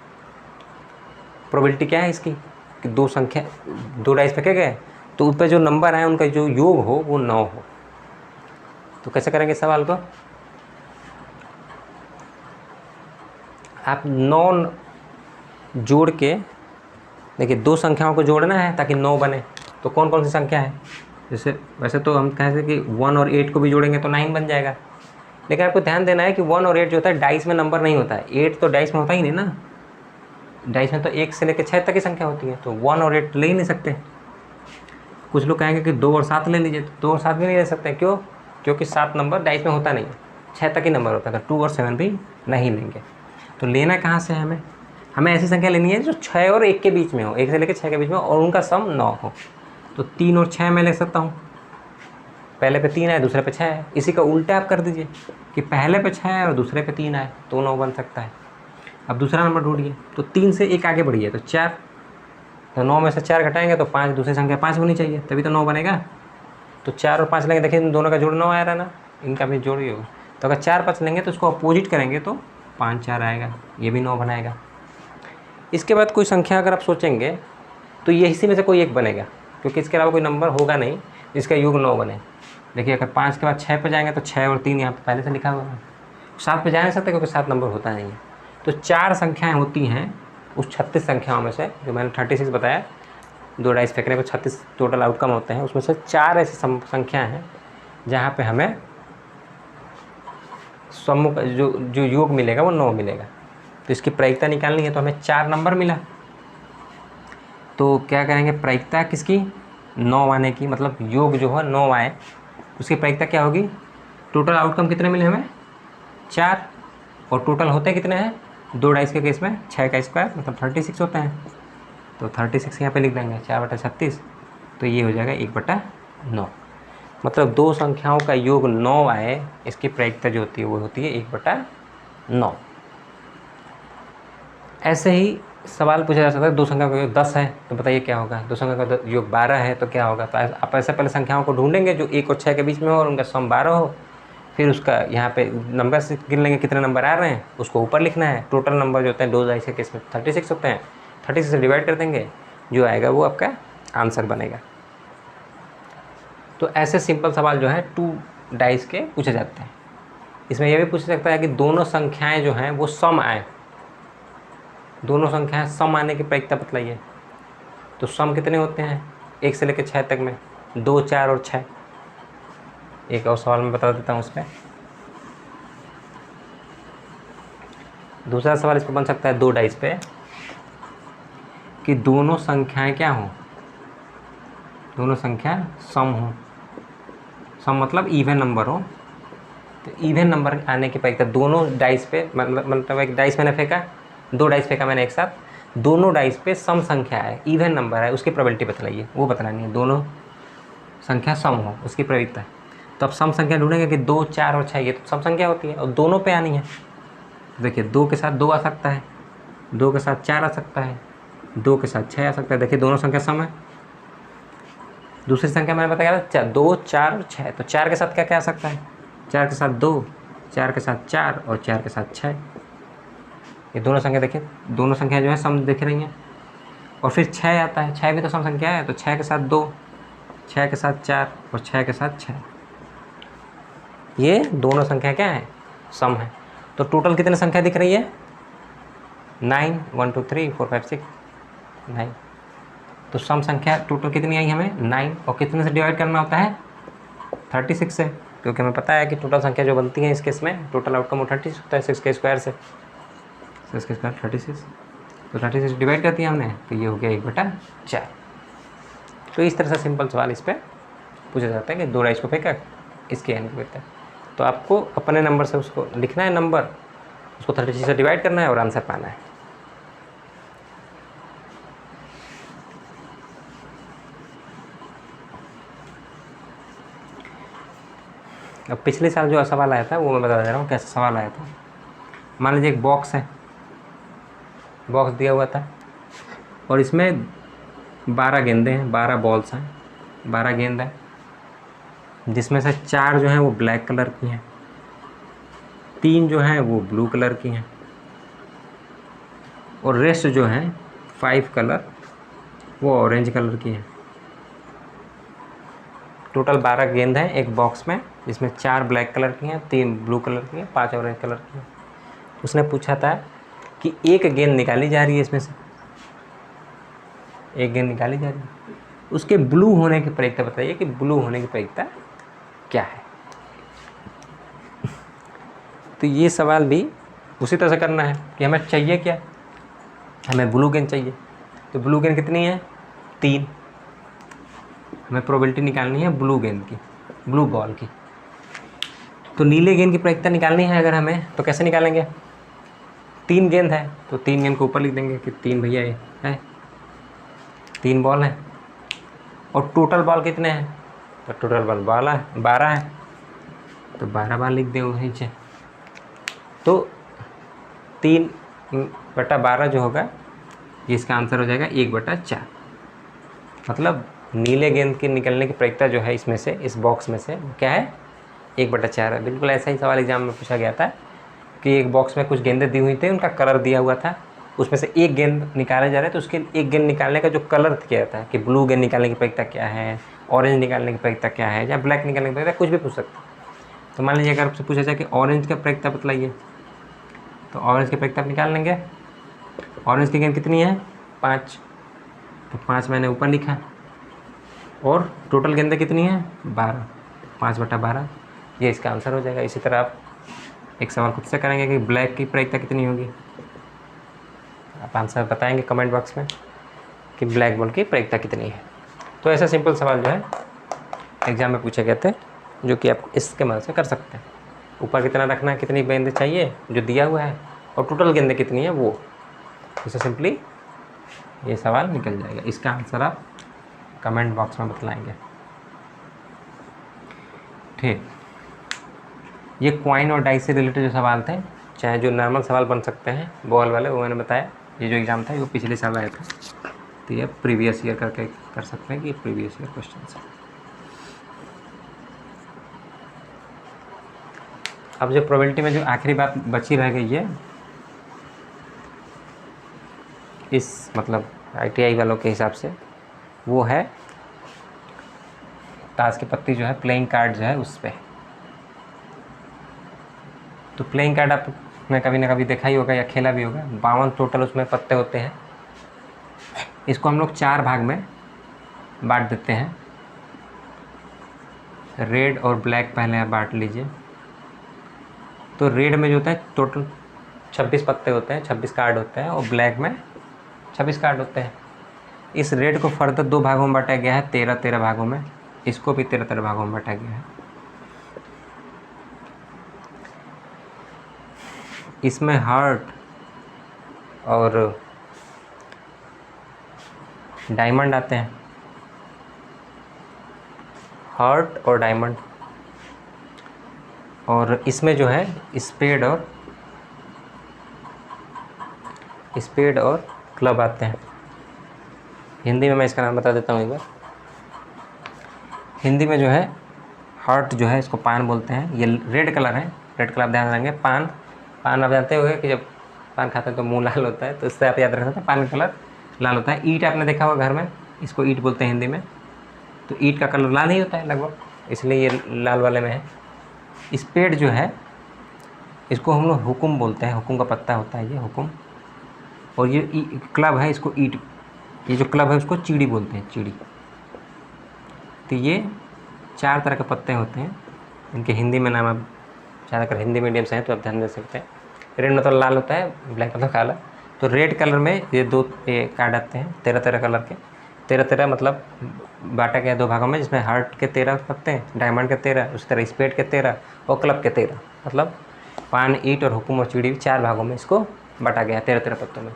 प्रोबेबिलिटी क्या है इसकी कि 2 डाइस फेंके गए तो उस पर जो नंबर आए उनका जो योग हो वो 9 हो। तो कैसे करेंगे सवाल को, आप 9 जोड़ के देखिए, 2 संख्याओं को जोड़ना है ताकि 9 बने। तो कौन कौन सी संख्या है, जैसे वैसे तो हम कहें कि 1 और 8 को भी जोड़ेंगे तो 9 बन जाएगा, लेकिन आपको ध्यान देना है कि 1 और 8 जो होता है डाइस में नंबर नहीं होता है। 8 तो डाइस में होता ही नहीं ना, डाइस में तो 1 से लेकर 6 तक की संख्या होती है, तो 1 और 8 ले ही नहीं सकते। कुछ लोग कहेंगे कि 2 और 7 ले लीजिए, तो 2 और 7 भी नहीं ले सकते। क्यों, क्योंकि 7 नंबर डाइस में होता नहीं है, 6 तक ही नंबर होता है, तो 2 और 7 भी नहीं लेंगे। तो लेना कहाँ से है हमें ऐसी संख्या लेनी है जो 6 और 1 के बीच में हो, 1 से लेकर 6 के बीच में, और उनका सम 9 हो। तो 3 और 6 मैं ले सकता हूँ, पहले पे 3 आए दूसरे पे 6 है। इसी का उल्टा आप कर दीजिए कि पहले पे 6 है और दूसरे पे 3 आए तो 9 बन सकता है। अब दूसरा नंबर ढूंढिए, तो 3 से 1 आगे बढ़िए तो 4, तो 9 में से 4 घटाएंगे तो 5, दूसरी संख्या 5 होनी चाहिए तभी तो 9 बनेगा। तो 4 और 5 लेंगे, देखिए इन दोनों का जोड़ 9 आ रहा है ना, इनका भी जोड़ ही होगा। तो अगर 4 5 लेंगे तो उसको अपोजिट करेंगे तो 5 4 आएगा, ये भी 9 बनाएगा। इसके बाद कोई संख्या अगर आप सोचेंगे तो ये इसी में से कोई एक बनेगा, क्योंकि इसके अलावा कोई नंबर होगा नहीं जिसका योग 9 बने। देखिए अगर 5 के बाद 6 पे जाएंगे तो 6 और 3 यहाँ पे पहले से लिखा हुआ है, 7 पे जा नहीं सकते क्योंकि 7 नंबर होता नहीं है। तो 4 संख्याएं होती हैं उस 36 संख्याओं में से, जो मैंने 36 बताया, 2 डाइस फेंकने पर 36 टोटल आउटकम होते हैं, उसमें से 4 ऐसी संख्या हैं जहाँ पे हमें समूह का जो योग मिलेगा वो 9 मिलेगा। तो इसकी प्रायिकता निकालनी है, तो हमें 4 नंबर मिला, तो क्या करेंगे, प्रायिकता किसकी, 9 आने की, मतलब योग जो है 9 आए, उसकी प्रायिकता क्या होगी। टोटल आउटकम कितने मिले हमें, 4, और टोटल होते कितने हैं, 2 डाइस के केस में 6 का स्क्वायर मतलब 36 होते हैं। तो 36 यहाँ पे लिख देंगे, 4/36, तो ये हो जाएगा 1/9। मतलब 2 संख्याओं का योग 9 आए, इसकी प्रायिकता जो होती है वो होती है 1/9। ऐसे ही सवाल पूछा जा सकता है, 2 संख्या का योग 10 है तो बताइए क्या होगा, 2 संख्या का योग 12 है तो क्या होगा। तो आप ऐसे पहले संख्याओं को ढूंढेंगे जो 1 और 6 के बीच में हो और उनका सम 12 हो, फिर उसका यहाँ पे नंबर से गिन लेंगे कितने नंबर आ रहे हैं, उसको ऊपर लिखना है। टोटल नंबर जो होते हैं 2 डाइस के केस में 36 होते हैं, 36 से डिवाइड कर देंगे, जो आएगा वो आपका आंसर बनेगा। तो ऐसे सिंपल सवाल जो है 2 डाइस के पूछे जाते हैं। इसमें यह भी पूछ सकता है कि दोनों संख्याएं जो हैं वो सम आए, दोनों संख्याएं सम आने की प्रायिकता बतलाइए। तो सम कितने होते हैं 1 से लेकर 6 तक में, 2 4 और 6। एक और सवाल मैं बता देता हूँ इस पर। दूसरा सवाल इस पर बन सकता है 2 डाइस पे कि दोनों संख्याएं क्या हों, दोनों संख्या सम हो। सम मतलब इवन नंबर हो, तो इवन नंबर आने की प्रायिकता दोनों डाइस पे, मतलब एक डाइस मैंने फेंका, 2 डाइस फेंका मैंने एक साथ, दोनों डाइस पे सम संख्या है, इवन नंबर है, उसकी प्रोबेबिलिटी बतलाइए, वो बतानी है। दोनों संख्या सम हो उसकी प्रायिकता। तो अब सम संख्या ढूंढेंगे कि 2 4 और 6, ये तो सम संख्या होती है और दोनों पे आनी है। देखिए 2 के साथ 2 आ सकता है, 2 के साथ 4 आ सकता है, 2 के साथ 6 आ सकता है। देखिए दोनों संख्या सम है। दूसरी संख्या मैंने बताया था 2 4 और 6, तो 4 के साथ क्या क्या आ सकता है, 4 के साथ 2, 4 के साथ 4 और 4 के साथ 6। ये दोनों संख्या देखिए, दोनों संख्या जो है सम दिख रही हैं। और फिर 6 आता है, 6 भी तो सम संख्या है, तो 6 के साथ 2, 6 के साथ 4 और 6 के साथ 6, ये दोनों संख्या क्या है, सम है। तो टोटल कितनी संख्या दिख रही है, 9, 1 2 3 4 5 6 9। तो सम संख्या टोटल कितनी आई हमें 9, और कितने से डिवाइड करना होता है 36 से, क्योंकि हमें पता है कि टोटल संख्या जो बनती है इस केस में टोटल आउटकम वो 36 होता है 6 के स्क्वायर से, 6 के स्क्वायर 36, तो 36 डिवाइड कर दिया हमने, तो ये हो गया 1/4। तो इस तरह से सिंपल सवाल इस पर पूछा जाता है कि 2 राइस को फेंका इसके एन को है। तो आपको अपने नंबर से उसको लिखना है नंबर, उसको 36 से डिवाइड करना है और आंसर पाना है। अब पिछले साल जो सवाल आया था वो मैं बता दे रहा हूँ कैसा सवाल आया था। मान लीजिए एक बॉक्स है, बॉक्स दिया हुआ था और इसमें 12 गेंदे हैं, 12 बॉल्स हैं, 12 गेंद है, जिसमें से 4 जो हैं वो ब्लैक कलर की हैं, 3 जो हैं वो ब्लू कलर की हैं, और रेस्ट जो हैं 5 कलर वो ऑरेंज कलर की हैं। टोटल 12 गेंद हैं एक बॉक्स में, जिसमें 4 ब्लैक कलर की हैं, 3 ब्लू कलर की हैं, 5 ऑरेंज कलर की हैं। उसने पूछा था कि एक गेंद निकाली जा रही है, इसमें से एक गेंद निकाली जा रही है, उसके ब्लू होने की प्रयोक्ता बताइए कि ब्लू होने की प्रयोक्ता क्या है। तो ये सवाल भी उसी तरह से करना है कि हमें चाहिए क्या, हमें ब्लू गेंद चाहिए। तो ब्लू गेंद कितनी है 3, हमें प्रोबेबिलिटी निकालनी है ब्लू गेंद की, ब्लू बॉल की। तो नीले गेंद की प्रयोक्ता निकालनी है अगर हमें, तो कैसे निकालेंगे, 3 गेंद है तो 3 गेंद को ऊपर लिख देंगे कि 3 भैया ये है, 3 बॉल है, और टोटल बॉल कितने हैं, तो टोटल बॉल 12 है, तो 12 बार लिख दें नीचे। तो 3/12 जो होगा ये इसका आंसर हो जाएगा 1/4। मतलब नीले गेंद के निकलने की प्रयोक्ता जो है इसमें से, इस बॉक्स में से क्या है 1/4 है। बिल्कुल ऐसा ही सवाल एग्जाम में पूछा गया था कि एक बॉक्स में कुछ गेंदें दी हुई थी, उनका कलर दिया हुआ था, उसमें से एक गेंद निकाले जा रहे, तो उसके एक गेंद निकालने का जो कलर किया था कि ब्लू गेंद निकालने की प्रयोक्ता क्या है, ऑरेंज निकालने की प्रयोक्ता क्या है, या ब्लैक निकालने की प्रयोक्ता, कुछ भी पूछ सकते। तो मान लीजिए अगर आपसे पूछा जाए कि ऑरेंज का प्रयोक्ता बतलाइए, तो ऑरेंज की प्रयोक्ता आप निकाल लेंगे। ऑरेंज की गेंद कितनी है 5, तो 5 मैंने ऊपर लिखा, और टोटल गेंदें कितनी है 12, 5/12, ये इसका आंसर हो जाएगा। इसी तरह आप एक सवाल खुद से करेंगे कि ब्लैक की प्रयोक्ता कितनी होगी, आप आंसर बताएंगे कमेंट बॉक्स में कि ब्लैक बॉल की प्रयोक्ता कितनी है। तो ऐसा सिंपल सवाल जो है एग्जाम में पूछे गए थे, जो कि आप इसके मदद से कर सकते हैं। ऊपर कितना रखना है, कितनी गेंदें चाहिए जो दिया हुआ है, और टोटल गेंदें कितनी है वो, इससे सिंपली ये सवाल निकल जाएगा। इसका आंसर आप कमेंट बॉक्स में बतलाएंगे। ठीक, ये क्वाइन और डाइस से रिलेटेड जो सवाल थे, चाहे जो नॉर्मल सवाल बन सकते हैं बॉल वाले, वो मैंने बताया। ये जो एग्ज़ाम था वो पिछले साल आया था, तो ये प्रीवियस ईयर करके कर सकते हैं कि प्रीवियस ईयर क्वेश्चन है। अब जो प्रोबेबिलिटी में जो आखिरी बात बची रह गई है, इस मतलब ITI वालों के हिसाब से, वो है ताश की पत्ती जो है, प्लेइंग कार्ड जो है उस पर। तो प्लेइंग कार्ड आपने कभी ना कभी देखा ही होगा या खेला भी होगा। 52 टोटल उसमें पत्ते होते हैं। इसको हम लोग 4 भाग में बांट देते हैं। रेड और ब्लैक पहले आप बांट लीजिए। तो रेड में जो होता है टोटल 26 पत्ते होते हैं, 26 कार्ड होते हैं, और ब्लैक में 26 कार्ड होते हैं। इस रेड को फर्दर 2 भागों में बांटा गया है, 13-13 भागों में। इसको भी 13-13 भागों में बांटा गया है। इसमें हार्ट और डायमंड आते हैं, हार्ट और डायमंड। और इसमें जो है स्पेड और क्लब आते हैं। हिंदी में मैं इसका नाम बता देता हूँ एक बार। हिंदी में जो है हार्ट जो है, इसको पान बोलते हैं। ये रेड कलर है, रेड कलर आप ध्यान रखेंगे। पान आप जानते होंगे कि जब पान खाते हैं तो मुंह लाल होता है, तो इससे आप याद रख सकते हैं पान का कलर लाल होता है। ईंट आपने देखा होगा घर में, इसको ईंट बोलते हैं हिंदी में। तो ईंट का कलर लाल ही होता है लगभग, इसलिए ये लाल वाले में है। स्पेड जो है, इसको हम लोग हुकुम बोलते हैं। हुकुम का पत्ता होता है ये, हुकुम। और ये क्लब है, इसको ईट, ये जो क्लब है उसको चीड़ी बोलते हैं, चीड़ी। तो ये 4 तरह के पत्ते होते हैं, इनके हिंदी में नाम, आप ज़्यादातर हिंदी मीडियम से हैं तो आप ध्यान दे सकते हैं। रेड मतलब लाल होता है, ब्लैक मतलब काला। तो रेड कलर में ये 2 कार्ड आते हैं 13 कलर के। 13 मतलब बांटा गया 2 भागों में, जिसमें हार्ट के 13 पत्ते हैं, डायमंड के 13, उसी तरह स्पेड के 13 और क्लब के 13। मतलब पान, ईंट और हुक्म और चिड़ी 4 भागों में इसको बांटा गया है 13 पत्तों में।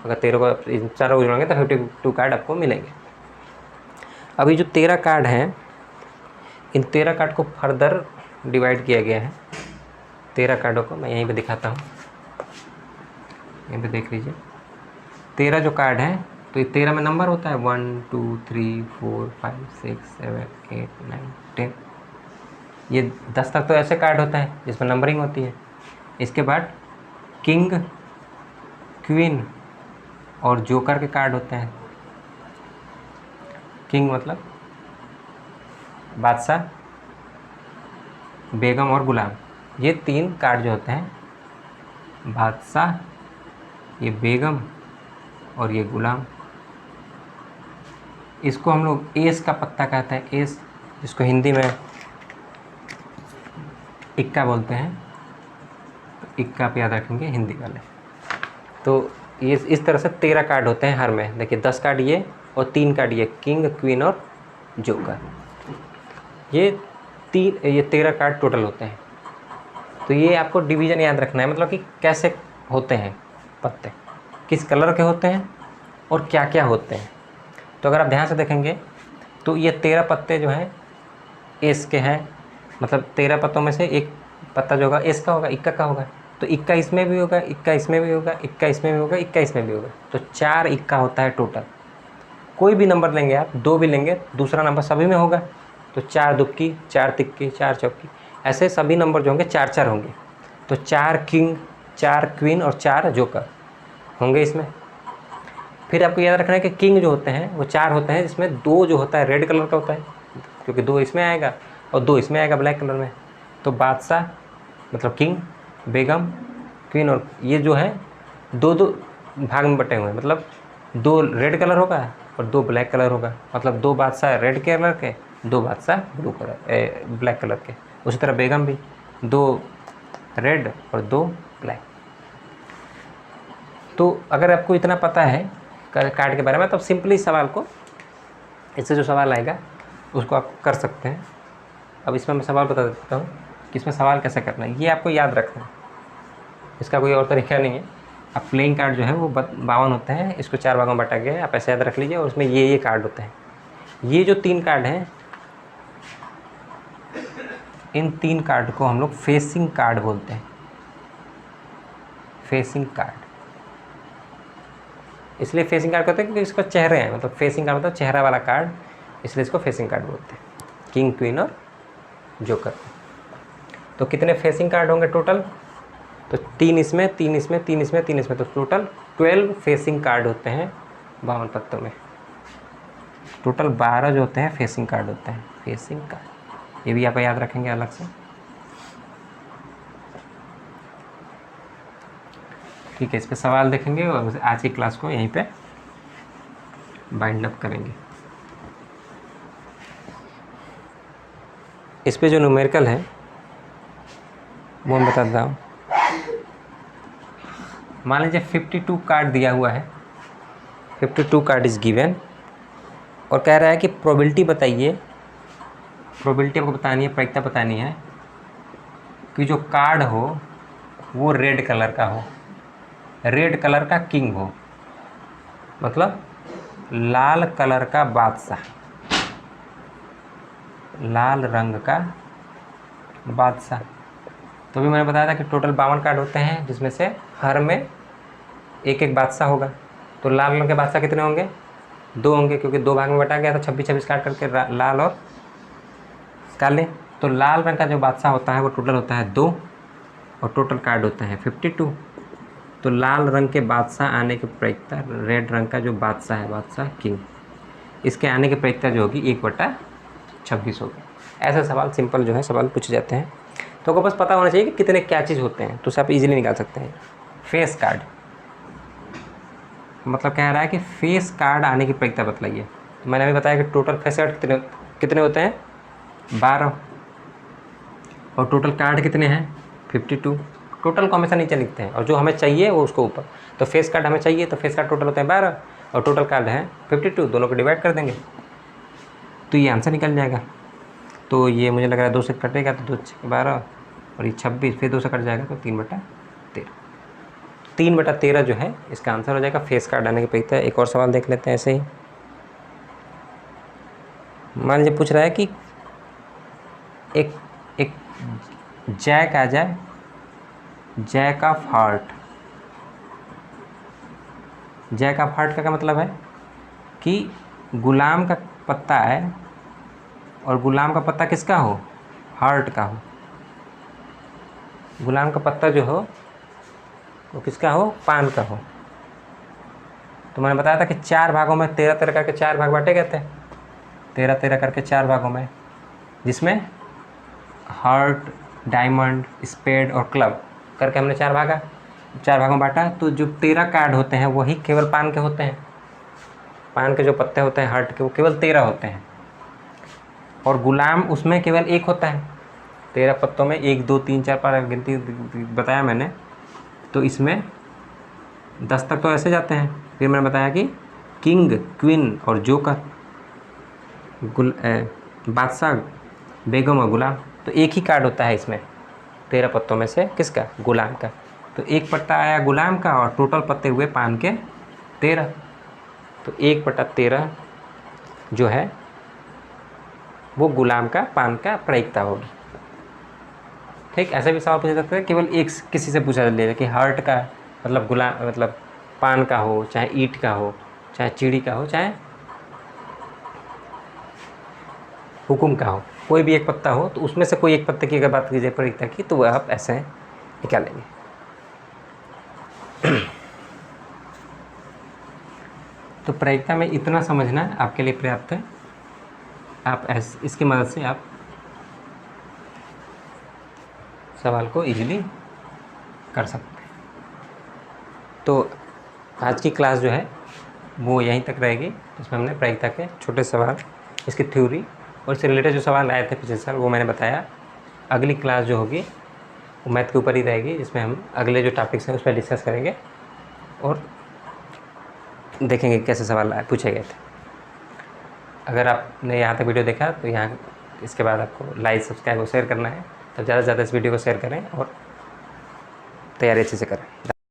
अगर 13 को इन चारों को जोड़ेंगे तो 52 कार्ड आपको मिलेंगे। अभी जो 13 कार्ड हैं, इन 13 कार्ड को फर्दर डिवाइड किया गया है। 13 कार्डों को मैं यहीं पे दिखाता हूँ, यहीं पे देख लीजिए। 13 जो कार्ड हैं, तो ये 13 में नंबर होता है 1 2 3 4 5 6 7 8 9 10। ये 10 तक तो ऐसे कार्ड होता है जिसमें नंबरिंग होती है। इसके बाद किंग, क्वीन और जोकर के कार्ड होते हैं। किंग मतलब बादशाह, बेगम और गुलाम। ये 3 कार्ड जो होते हैं, बादशाह, ये बेगम और ये गुलाम, इसको हम लोग एस का पत्ता कहते हैं, एस, जिसको हिंदी में इक्का बोलते हैं। तो इक्का पे याद रखेंगे हिंदी वाले। तो ये इस तरह से 13 कार्ड होते हैं हर में। देखिए 10 कार्ड ये और 3 कार्ड ये, किंग, क्वीन और जोकर। ये 13 कार्ड टोटल होते हैं। तो ये आपको डिवीज़न याद रखना है, मतलब कि कैसे होते हैं पत्ते, किस कलर के होते हैं और क्या क्या होते हैं। तो अगर आप ध्यान से देखेंगे तो ये 13 पत्ते जो हैं एस के हैं, मतलब 13 पत्तों में से एक पत्ता जो होगा एस का होगा, इक्का का होगा। तो इक्का इसमें भी होगा, इक्का इसमें भी होगा, इक्का इसमें भी होगा, इक्का इसमें भी होगा। तो 4 इक्का होता है टोटल। कोई भी नंबर लेंगे आप, 2 भी लेंगे, दूसरा नंबर सभी में होगा। तो 4 दुक्की, 4 तिक्की, 4 चौकी, ऐसे सभी नंबर जो होंगे 4 होंगे। तो 4 किंग, 4 क्वीन और 4 जोकर होंगे इसमें। फिर आपको याद रखना है कि किंग जो होते हैं वो 4 होते हैं, जिसमें 2 जो होता है रेड कलर का होता है, क्योंकि 2 इसमें आएगा और 2 इसमें आएगा ब्लैक कलर में। तो बादशाह मतलब किंग, बेगम, क्वीन और ये जो है 2 भाग में बटे हुए हैं, मतलब 2 रेड कलर होगा और 2 ब्लैक कलर होगा। मतलब 2 बादशाह रेड कलर के, 2 बादशाह ब्लैक कलर के। उसी तरह बेगम भी 2 रेड और 2 ब्लैक। तो अगर आपको इतना पता है कार्ड के बारे में, तो सिंपली सवाल को, इससे जो सवाल आएगा उसको आप कर सकते हैं। अब इसमें मैं सवाल बता देता हूँ कि इसमें सवाल कैसे करना है, ये आपको याद रखना है, इसका कोई और तरीका नहीं है। अब प्लेइंग कार्ड जो है वो 52 होते हैं, इसको 4 भागों में बांटा गया है, आप ऐसे याद रख लीजिए। और उसमें ये कार्ड होते हैं। ये जो 3 कार्ड हैं, इन 3 कार्ड को हम लोग फेसिंग कार्ड बोलते हैं। फेसिंग कार्ड इसलिए फेसिंग कार्ड कहते हैं क्योंकि इसका चेहरे हैं, मतलब फेसिंग कार्ड मतलब चेहरा वाला कार्ड, इसलिए इसको फेसिंग कार्ड बोलते हैं। किंग, क्वीन और जोकर। तो कितने फेसिंग कार्ड होंगे टोटल? तो 3 इसमें, 3 इसमें, 3 इसमें, 3 इसमें, तो टोटल 12 फेसिंग कार्ड होते हैं 52 पत्तों में। टोटल 12 जो होते हैं फेसिंग कार्ड होते हैं, फेसिंग कार्ड। ये भी आप याद रखेंगे अलग से। ठीक है, इस पर सवाल देखेंगे और आज की क्लास को यहीं पे बाइंड अप करेंगे। इस पे जो न्यूमेरिकल है वो मैं बता देता हूँ। मान लीजिए 52 कार्ड दिया हुआ है, 52 कार्ड इज़ गिवन, और कह रहा है कि प्रोबेबिलिटी बताइए। प्रोबेबिलिटी आपको बतानी है, प्रायिकता बतानी है कि जो कार्ड हो वो रेड कलर का हो, रेड कलर का किंग हो, मतलब लाल कलर का बादशाह, लाल रंग का बादशाह। तो भी मैंने बताया था कि टोटल 52 कार्ड होते हैं, जिसमें से हर में एक एक बादशाह होगा। तो लाल रंग के बादशाह कितने होंगे? 2 होंगे, क्योंकि 2 भाग में बटा गया था 26-26 कार्ड करके, लाल और काले। तो लाल रंग का जो बादशाह होता है वो टोटल होता है 2 और टोटल कार्ड होता है 52। तो लाल रंग के बादशाह आने की प्रायिकता, रेड रंग का जो बादशाह है, बादशाह किंग, इसके आने की प्रायिकता जो होगी 1/26 होगी। ऐसे सवाल सिंपल जो है सवाल पूछे जाते हैं। तो आपको बस पता होना चाहिए कि कितने क्या चीज़ होते हैं, तो उसे आप इजीली निकाल सकते हैं। फेस कार्ड, मतलब कह रहा है कि फेस कार्ड आने की प्रायिकता बतलाइए। तो मैंने अभी बताया कि टोटल फेस कार्ड कितने कितने होते हैं, 12, और टोटल कार्ड कितने हैं, 52। टोटल को हमेशा नीचे लिखते हैं और जो हमें चाहिए वो उसको ऊपर। तो फेस कार्ड हमें चाहिए तो फेस कार्ड टोटल होते हैं 12 और टोटल कार्ड है 52, दोनों को डिवाइड कर देंगे तो ये आंसर निकल जाएगा। तो ये मुझे लग रहा है 2 से कटेगा तो 2 × 12 और ये 26, फिर 2 से कट जाएगा तो 3/13। 3/13 जो है इसका आंसर हो जाएगा फेस कार्ड आने की प्रायिकता। एक और सवाल देख लेते हैं ऐसे ही। मान लीजिए पूछ रहा है कि एक जैक आ जाए, jack of heart. Jack of heart का क्या मतलब है कि गुलाम का पत्ता है और गुलाम का पत्ता किसका हो, हार्ट का हो। गुलाम का पत्ता जो हो वो किसका हो, पान का हो। तो मैंने बताया था कि 4 भागों में 13-13 करके 4 भाग बांटे गए थे, 13-13 करके 4 भागों में, जिसमें हार्ट, डायमंड, स्पेड और क्लब करके हमने 4 भागों में बांटा। तो जो 13 कार्ड होते हैं वही केवल पान के होते हैं। पान के जो पत्ते होते हैं हार्ट के वो केवल 13 होते हैं और गुलाम उसमें केवल 1 होता है। 13 पत्तों में 1 2 3 4 5 गिनती बताया मैंने। तो इसमें 10 तक तो ऐसे जाते हैं। फिर मैंने बताया कि किंग, क्वीन और जोकर, बादशाह, बेगम और गुलाम, तो एक ही कार्ड होता है इसमें 13 पत्तों में से, किसका, गुलाम का। तो 1 पत्ता आया गुलाम का और टोटल पत्ते हुए पान के 13। तो 1/13 जो है वो गुलाम का पान का प्रायिकता होगी। ठीक, ऐसे भी सवाल पूछे जाते हैं। केवल एक किसी से पूछा जाए कि हार्ट का मतलब गुलाम मतलब पान का हो, चाहे ईंट का हो, चाहे चीड़ी का हो, चाहे हुकुम का हो, कोई भी एक पत्ता हो, तो उसमें से कोई एक पत्ते की अगर बात की जाए प्रायिकता की, तो वह आप ऐसे निकालेंगे। तो प्रायिकता में इतना समझना आपके लिए पर्याप्त है। आप इसकी मदद से आप सवाल को इजीली कर सकते हैं। तो आज की क्लास जो है वो यहीं तक रहेगी, जिसमें हमने प्रायिकता के छोटे सवाल, इसकी थ्योरी और इससे रिलेटेड जो सवाल आए थे पिछले साल वो मैंने बताया। अगली क्लास जो होगी वो मैथ के ऊपर ही रहेगी, जिसमें हम अगले जो टॉपिक्स हैं उस पर डिस्कस करेंगे और देखेंगे कैसे सवाल पूछे गए थे। अगर आपने यहाँ तक वीडियो देखा तो यहाँ इसके बाद आपको लाइक, सब्सक्राइब और शेयर करना है। तो ज़्यादा से ज़्यादा इस वीडियो को शेयर करें और तैयारी अच्छे से करें।